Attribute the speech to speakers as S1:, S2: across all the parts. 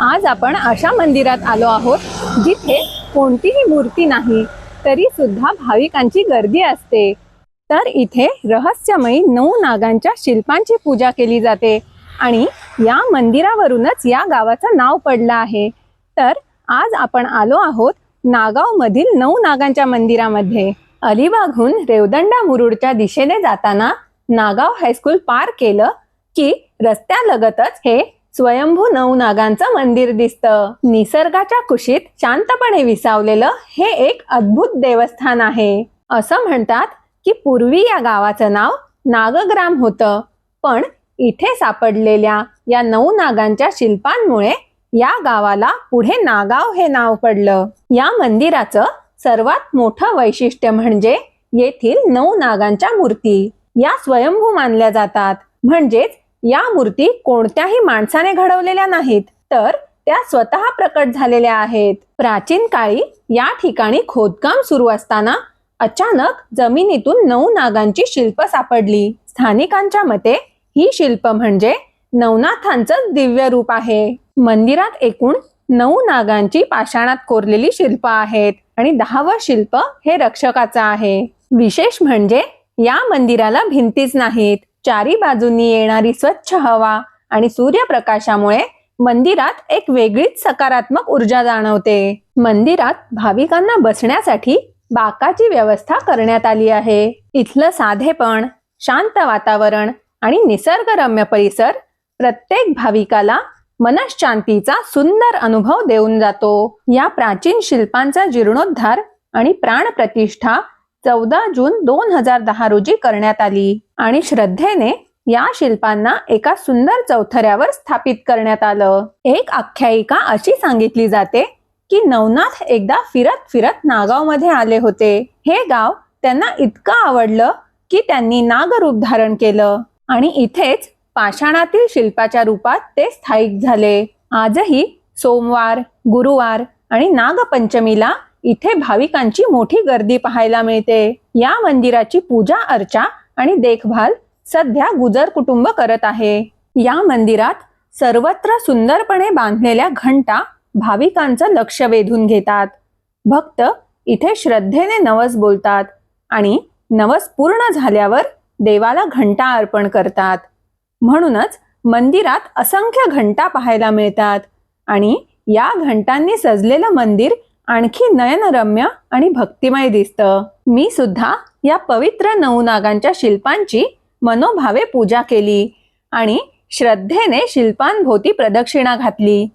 S1: आज आपण अशा मंदिरात आलो आहोत जिथे कोणतीही मूर्ती नाही तरी सुद्धा भाविकांची गर्दी असते। तर इथे रहस्यमयी 9 नागांच्या शिल्पांची पूजा केली जाते आणि या मंदिरावरूनच या गावाचं नाव पडलं आहे। तर आज आपण आलो आहोत नागाव मधील 9 नागांच्या मंदिरामध्ये। अलिबागहून रेवदंडा मुरुडच्या दिशेने जाताना नागाव हायस्कूल पार केलं की रस्त्यालगतच हे स्वयंभू 9 नागांचं मंदिर दिसतं। निसर्गाच्या कुशीत शांतपणे विसावलेलं हे एक अद्भुत देवस्थान आहे। असं म्हणतात की पूर्वी या गावाचं नाव नागग्राम होतं, पण इथे सापडलेल्या या 9 नागांच्या शिल्पांमुळे या गावाला पुढे नागाव हे नाव पडलं। या मंदिराचं सर्वात मोठं वैशिष्ट्य म्हणजे येथील 9 नागांच्या मूर्ती या स्वयंभू मानल्या जातात। म्हणजेच या मूर्ती कोणत्याही माणसाने घडवलेल्या नाहीत, तर त्या स्वतः प्रकट झालेल्या आहेत। प्राचीन काळी या ठिकाणी खोदकाम सुरू असताना अचानक जमिनीतून 9 नागांची शिल्प सापडली। स्थानिकांच्या मते ही शिल्प म्हणजे नवनाथांचं दिव्य रूप आहे। मंदिरात एकूण 9 नागांची पाषाणात कोरलेली शिल्प आहेत आणि 10वं शिल्प हे रक्षकाचं आहे। विशेष म्हणजे या मंदिराला भिंतीच नाहीत, चारी बाजूंनी येणारी स्वच्छ हवा आणि सूर्यप्रकाशामुळे मंदिरात एक वेगळीच सकारात्मक ऊर्जा जाणवते। मंदिरात भाविकांना बसण्यासाठी बाकाची व्यवस्था करण्यात आली आहे। इथलं साधेपण, शांत वातावरण आणि निसर्गरम्य परिसर प्रत्येक भाविकाला मनःशांतीचा सुंदर अनुभव देऊन जातो। या प्राचीन शिल्पांचा जीर्णोद्धार आणि प्राणप्रतिष्ठा 14 जून 2010 रोजी करण्यात आली आणि श्रद्धेने या शिल्पांना एका सुंदर चौथऱ्यावर स्थापित करण्यात आलं। एक आख्यायिका अशी सांगितली जाते की नवनाथ एकदा फिरत फिरत नागाव मध्ये आले होते। हे गाव त्यांना इतकं आवडलं की त्यांनी नागरूप धारण केलं आणि इथेच पाषाणातील शिल्पाच्या रूपात ते स्थायिक झाले। आजही सोमवार, गुरुवार आणि नागपंचमीला इथे भाविकांची मोठी गर्दी पाहायला मिळते। या मंदिराची पूजा अर्चा आणि देखभाल सध्या गुजर कुटुंब करत आहे। या मंदिरात सर्वत्र सुंदरपणे बांधलेल्या घंटा भाविकांचं लक्ष वेधून घेतात। भक्त इथे श्रद्धेने नवस बोलतात आणि नवस पूर्ण झाल्यावर देवाला घंटा अर्पण करतात। म्हणूनच मंदिरात असंख्य घंटा पाहायला मिळतात आणि या घंटांनी सजलेलं मंदिर आणखी नयनरम्य आणि भक्तिमय दिसतं। मी सुद्धा या पवित्र 9 नागांच्या शिल्पांची मनोभावे पूजा केली आणि श्रद्धेने शिल्पांभोवती प्रदक्षिणा घातली।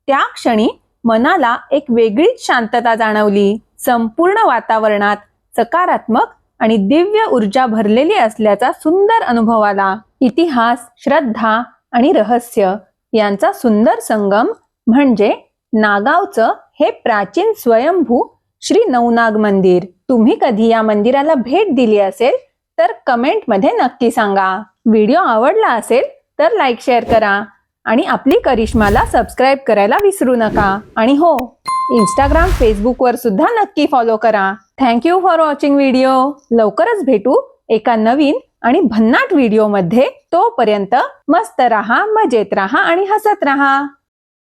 S1: त्या क्षणी मनाला एक वेगळीच शांतता जाणवली। संपूर्ण वातावरणात सकारात्मक आणि दिव्य ऊर्जा भरलेली असल्याचा सुंदर अनुभव आला। इतिहास, श्रद्धा आणि रहस्य यांचा सुंदर संगम म्हणजे नागावचं हे प्राचीन स्वयंभू श्री नवनाग मंदिर। तुम्ही कधी या मंदिराला भेट दिली असेल तर कमेंट मध्ये नक्की सांगा। व्हिडिओ आवडला असेल तर लाईक शेअर करा आणि आपली करिश्माला सबस्क्राईब करायला विसरू नका। आणि हो, इंस्टाग्राम, फेसबुक वर सुद्धा नक्की फॉलो करा। Thank you for watching video. लवकरच भेटू एका नवीन आणि भन्नाट व्हिडिओ मध्ये। तोपर्यंत मस्त रहा, मजेत रहा आणि हसत रहा।